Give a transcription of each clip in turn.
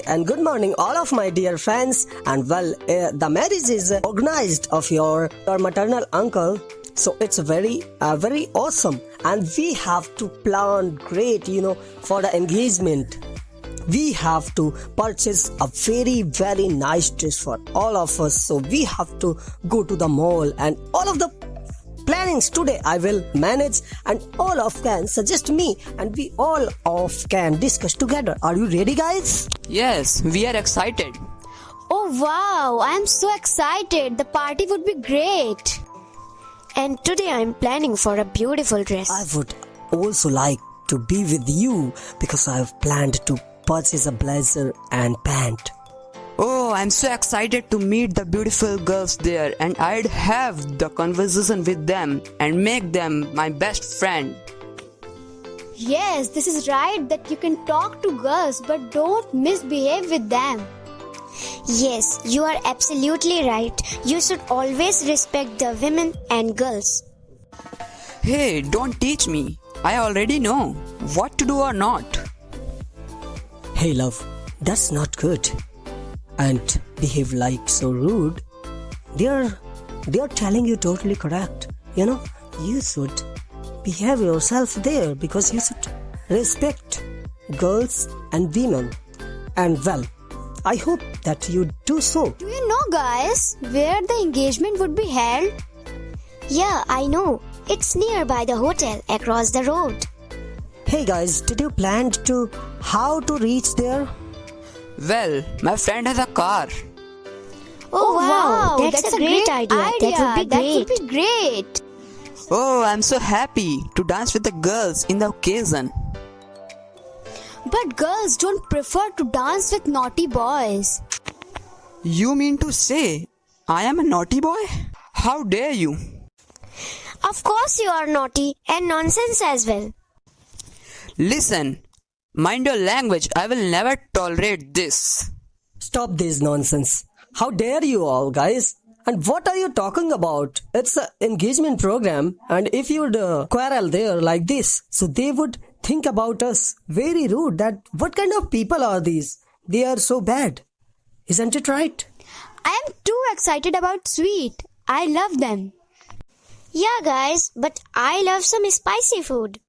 day and good morning all of my dear friends. And the marriage is organized of your maternal uncle. So it's very awesome, and we have to plan great, for the engagement. We have to purchase a very nice dress for all of us. So we have to go to the mall, and all of the plannings today I will manage, and all of can suggest me, and we all of can discuss together. Are you ready, guys? Yes, we are excited. Oh wow, I am so excited. The party would be great. And today I am planning for a beautiful dress. I would also like to be with you because I have planned to purchase a blazer and pant. Oh, I'm so excited to meet the beautiful girls there, and I'd have the conversation with them and make them my best friend. Yes, this is right that you can talk to girls but don't misbehave with them. Yes, you are absolutely right. You should always respect the women and girls. Hey, don't teach me. I already know what to do or not. Hey love, that's not good. And behave like so rude. They are telling you totally correct. You should behave yourself there because you should respect girls and women. And I hope that you do so. Do you know, guys, where the engagement would be held? Yeah, I know. It's nearby the hotel across the road. Hey guys, did you plan how to reach there? Well, my friend has a car. Oh wow, that's a great idea. That would be great. Oh, I'm so happy to dance with the girls in the occasion. But girls don't prefer to dance with naughty boys. You mean to say I am a naughty boy? How dare you? Of course you are naughty and nonsense as well. Listen, mind your language. I will never tolerate this. Stop this nonsense. How dare you all, guys? And what are you talking about? It's an engagement program, and if you'd quarrel there like this, so they would think about us very rude. That what kind of people are these? They are so bad. Isn't it right? I am too excited about sweet. I love them. Yeah guys, but I love some spicy food.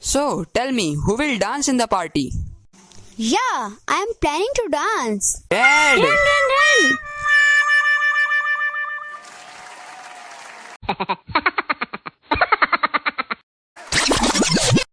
So, tell me, who will dance in the party? Yeah, I am planning to dance. Dad! Run!